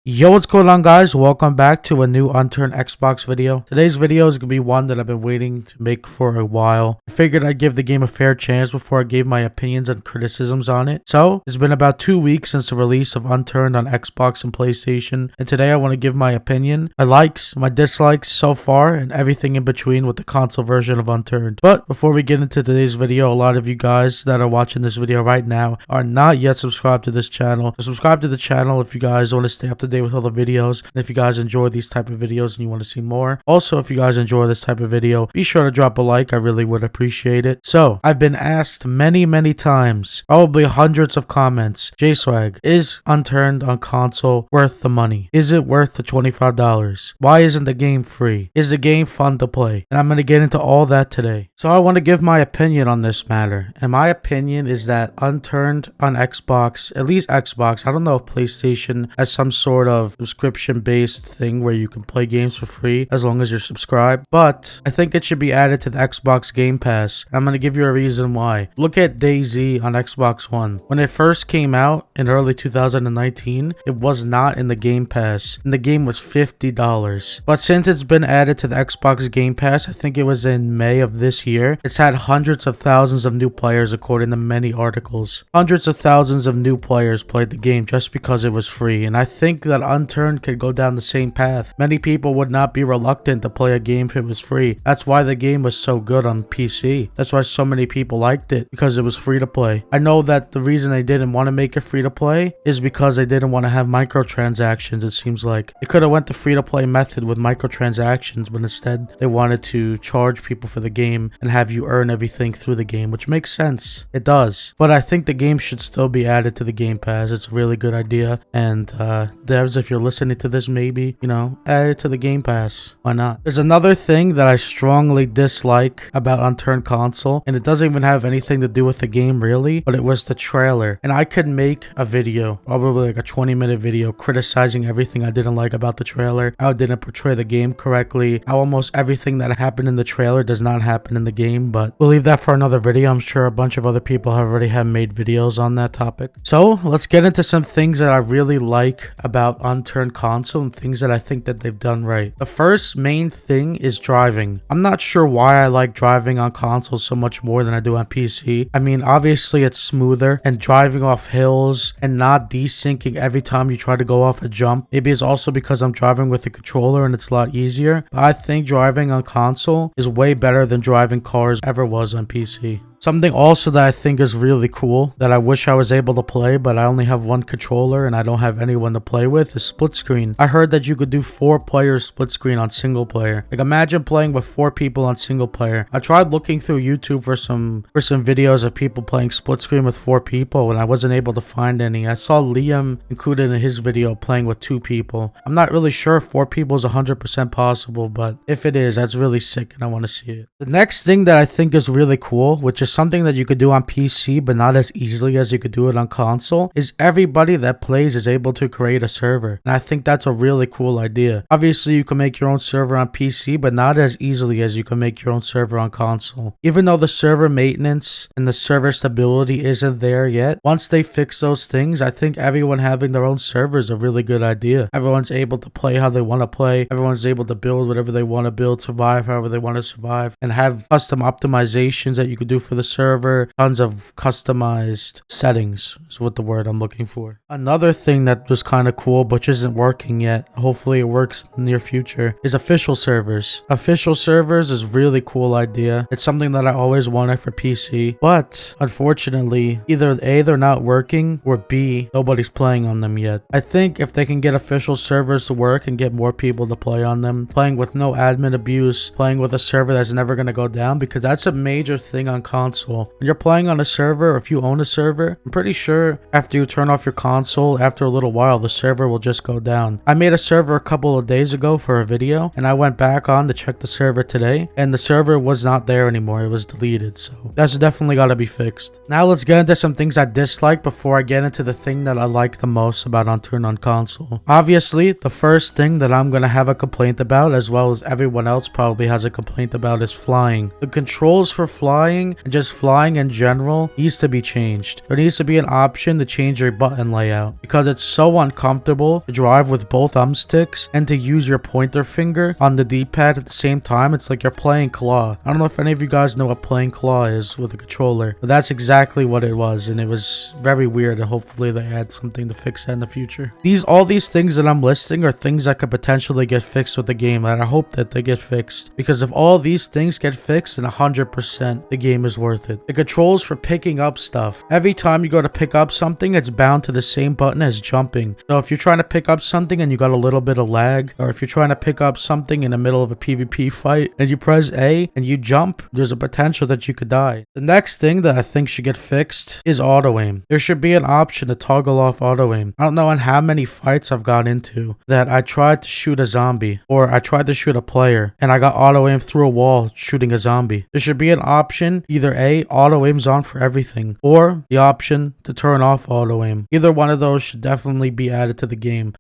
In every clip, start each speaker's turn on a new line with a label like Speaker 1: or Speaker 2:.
Speaker 1: Yo, what's going on, guys? Welcome back to a new Unturned Xbox video. Today's video is going to be one that I've been waiting to make for a while. I figured I'd give the game a fair chance before I gave my opinions and criticisms on it. So, it's been about 2 weeks since the release of Unturned on Xbox and PlayStation, and today I want to give my opinion, my likes, my dislikes so far, and everything in between with the console version of Unturned. But before we get into today's video, a lot of you guys that are watching this video right now are not yet subscribed to this channel. So subscribe to the channel if you guys want to stay up to date with all the videos, and if you guys enjoy these type of videos and you want to see more. Also, if you guys enjoy this type of video, be sure to drop a like. I really would appreciate it. So I've been asked many times, probably hundreds of comments, J-Swag, is Unturned on console worth the money? Is it worth the $25? Why isn't the game free? Is the game fun to play? And I'm going to get into all that today. So I want to give my opinion on this matter, and my opinion is that Unturned on Xbox, at least Xbox, I don't know if PlayStation has some sort of subscription based thing where you can play games for free as long as you're subscribed, but I think it should be added to the Xbox Game Pass. I'm going to give you a reason why. Look at DayZ on Xbox One. When it first came out in early 2019, it was not in the Game Pass, and the game was $50. But since it's been added to the Xbox Game Pass, I think it was in May of this year, it's had hundreds of thousands of new players according to many articles. Hundreds of thousands of new players played the game just because it was free, and I think that Unturned could go down the same path. Many people would not be reluctant to play a game if it was free. That's why the game was so good on PC. That's why so many people liked it, because it was free to play. I know that the reason they didn't want to make it free to play is because they didn't want to have microtransactions. It seems like they could have went the free to play method with microtransactions, but instead they wanted to charge people for the game and have you earn everything through the game, which makes sense. It does. But I think the game should still be added to the Game Pass. It's a really good idea, and devs, if you're listening to this, maybe, add it to the Game Pass. Why not? There's another thing that I strongly dislike about Unturned console, and it doesn't even have anything to do with the game really, but it was the trailer. And I could make a video, probably like a 20-minute video, criticizing everything I didn't like about the trailer, how it didn't portray the game correctly, how almost everything that happened in the trailer does not happen in the game, but we'll leave that for another video. I'm sure a bunch of other people have made videos on that topic. So let's get into some things that I really like about Unturned console and things that I think that they've done right. The first main thing is driving. I'm not sure why I like driving on console so much more than I do on PC. I mean, obviously it's smoother, and driving off hills and not desyncing every time you try to go off a jump. Maybe it's also because I'm driving with a controller and it's a lot easier, but I think driving on console is way better than driving cars ever was on PC. Something also that I think is really cool that I wish I was able to play, but I only have one controller and I don't have anyone to play with, is split screen. I heard that you could do 4 players split screen on single player. Like, imagine playing with 4 people on single player. I tried looking through YouTube for some videos of people playing split screen with 4 people, and I wasn't able to find any. I saw Liam included in his video playing with 2 people. I'm not really sure if 4 people is 100% possible, but if it is, that's really sick and I want to see it. The next thing that I think is really cool, which is something that you could do on PC but not as easily as you could do it on console, is everybody that plays is able to create a server, and I think that's a really cool idea. Obviously you can make your own server on PC, but not as easily as you can make your own server on console. Even though the server maintenance and the server stability isn't there yet, once they fix those things, I think everyone having their own server is a really good idea. Everyone's able to play how they want to play, everyone's able to build whatever they want to build, survive however they want to survive, and have custom optimizations that you could do for the server. Tons of customized settings is what the word I'm looking for. Another thing that was kind of cool but isn't working yet, hopefully it works in the near future, is official servers. Official servers is a really cool idea. It's something that I always wanted for PC, but unfortunately either A, they're not working, or B, nobody's playing on them yet. I think if they can get official servers to work and get more people to play on them, playing with no admin abuse, playing with a server that's never going to go down, because that's a major thing on console. When you're playing on a server, or if you own a server, I'm pretty sure after you turn off your console, after a little while, the server will just go down. I made a server a couple of days ago for a video, and I went back on to check the server today, and the server was not there anymore. It was deleted, so that's definitely got to be fixed. Now let's get into some things I dislike before I get into the thing that I like the most about Unturned on console. Obviously, the first thing that I'm going to have a complaint about, as well as everyone else probably has a complaint about, is flying. The controls for flying and just just flying in general needs to be changed. There needs to be an option to change your button layout because it's so uncomfortable to drive with both thumbsticks and to use your pointer finger on the D-pad at the same time. It's like you're playing claw. I don't know if any of you guys know what playing claw is with a controller, but that's exactly what it was, and it was very weird, and hopefully they add something to fix that in the future. All these things that I'm listing are things that could potentially get fixed with the game, and I hope that they get fixed, because if all these things get fixed, then 100% the game is worth it. The controls for picking up stuff. Every time you go to pick up something, it's bound to the same button as jumping. So if you're trying to pick up something and you got a little bit of lag, or if you're trying to pick up something in the middle of a PvP fight and you press A and you jump, there's a potential that you could die. The next thing that I think should get fixed is auto aim. There should be an option to toggle off auto aim. I don't know in how many fights I've got into that I tried to shoot a zombie, or I tried to shoot a player and I got auto aim through a wall shooting a zombie. There should be an option, either A, auto aim's on for everything, or the option to turn off auto aim. Either one of those should definitely be added to the game.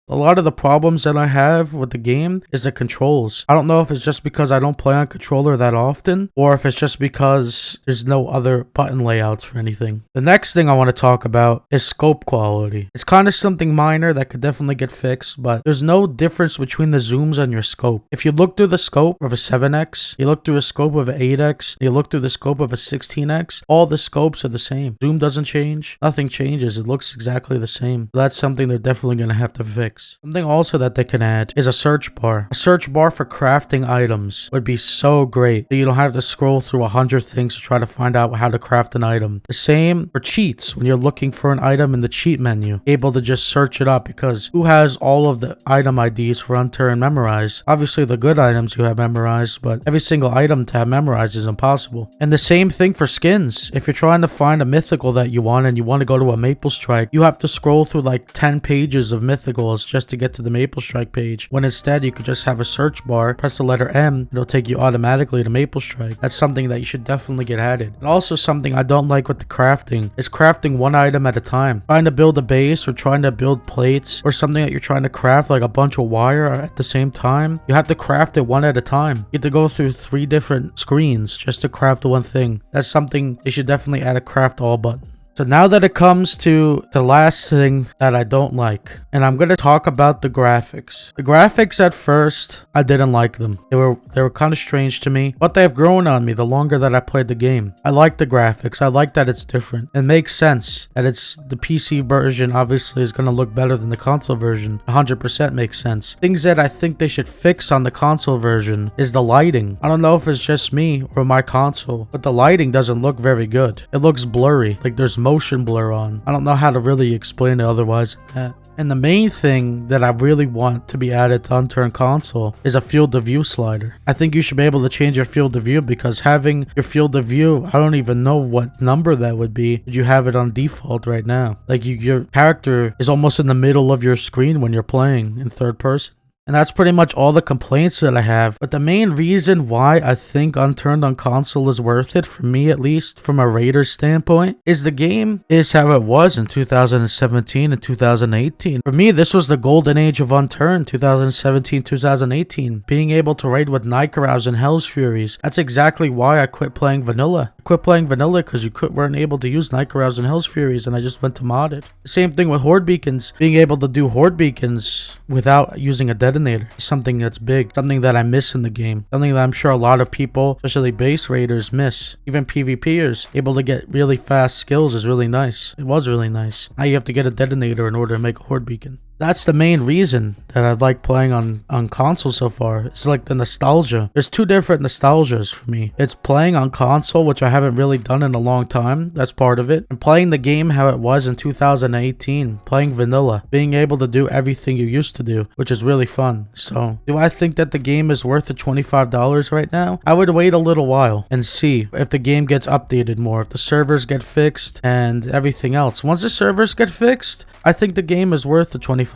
Speaker 1: A lot of the problems that I have with the game is the controls. I don't know if it's just because I don't play on controller that often, or if it's just because there's no other button layouts for anything. The next thing I want to talk about is scope quality. It's kind of something minor that could definitely get fixed, but there's no difference between the zooms on your scope. If you look through the scope of a 7x, you look through a scope of an 8x, you look through the scope of a 16x, all the scopes are the same. Zoom doesn't change. Nothing changes. It looks exactly the same. That's something they're definitely going to have to fix. Something also that they can add is a search bar. A search bar for crafting items would be so great that you don't have to scroll through 100 things to try to find out how to craft an item. The same for cheats. When you're looking for an item in the cheat menu, able to just search it up, because who has all of the item IDs for Unturned memorized? Obviously the good items you have memorized, but every single item to have memorized is impossible. And the same thing for skins. If you're trying to find a mythical that you want and you want to go to a Maple Strike, you have to scroll through like 10 pages of mythicals just to get to the Maple Strike page, when instead you could just have a search bar, press the letter M, it'll take you automatically to Maple Strike. That's something that you should definitely get added. And also something I don't like with the crafting is crafting one item at a time. Trying to build a base or trying to build plates or something that you're trying to craft, like a bunch of wire at the same time, you have to craft it one at a time. You have to go through 3 different screens just to craft one thing. That's something they should definitely add a craft all button. So now that it comes to the last thing that I don't like, and I'm going to talk about the graphics. The graphics at first, I didn't like them. They were kind of strange to me, but they have grown on me the longer that I played the game. I like the graphics. I like that it's different. It makes sense that it's the PC version obviously is going to look better than the console version. 100% makes sense. Things that I think they should fix on the console version is the lighting. I don't know if it's just me or my console, but the lighting doesn't look very good. It looks blurry, like there's motion blur on. I don't know how to really explain it otherwise than that. And the main thing that I really want to be added to Unturned console is a field of view slider. I think you should be able to change your field of view, because having your field of view, I don't even know what number that would be, but you have it on default right now. Like your character is almost in the middle of your screen when you're playing in third person. And that's pretty much all the complaints that I have. But the main reason why I think Unturned on console is worth it, for me at least, from a Raider standpoint, is the game is how it was in 2017 and 2018. For me, this was the golden age of Unturned, 2017, 2018. Being able to raid with Nightcrawls and Hell's Furies. That's exactly why I quit playing vanilla. I quit playing vanilla because you weren't able to use Nightcrawls and Hell's Furies, and I just went to modded. The same thing with Horde Beacons. Being able to do Horde Beacons without using a detonator. Something that's big, something that I miss in the game, something that I'm sure a lot of people, especially base raiders, miss. Even PvPers, able to get really fast skills is really nice. It was really nice. Now you have to get a detonator in order to make a Horde Beacon. That's the main reason that I like playing on console so far. It's like the nostalgia. There's 2 different nostalgias for me. It's playing on console, which I haven't really done in a long time. That's part of it. And playing the game how it was in 2018. Playing vanilla. Being able to do everything you used to do, which is really fun. So, do I think that the game is worth the $25 right now? I would wait a little while and see if the game gets updated more. If the servers get fixed and everything else. Once the servers get fixed, I think the game is worth the $25.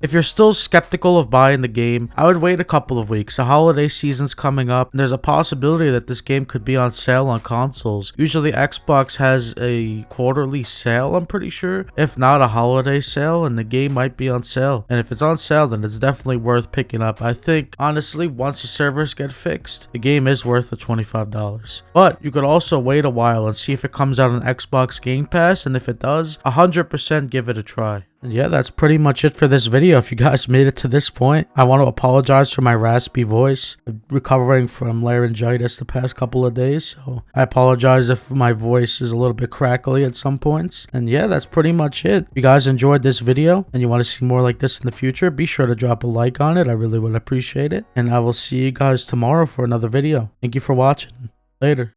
Speaker 1: If you're still still skeptical of buying the game, I would wait a couple of weeks. The holiday season's coming up, and there's a possibility that this game could be on sale on consoles. Usually Xbox has a quarterly sale, I'm pretty sure, if not a holiday sale, and the game might be on sale. And if it's on sale, then it's definitely worth picking up. I think, honestly, once the servers get fixed, the game is worth the $25. But you could also wait a while and see if it comes out on Xbox Game Pass, and if it does, 100% give it a try. And yeah, that's pretty much it for this video. If you guys made it to this point, I want to apologize for my raspy voice. I'm recovering from laryngitis the past couple of days, so I apologize if my voice is a little bit crackly at some points. And yeah, that's pretty much it. If you guys enjoyed this video and you want to see more like this in the future, be sure to drop a like on it. I really would appreciate it. And I will see you guys tomorrow for another video. Thank you for watching. Later.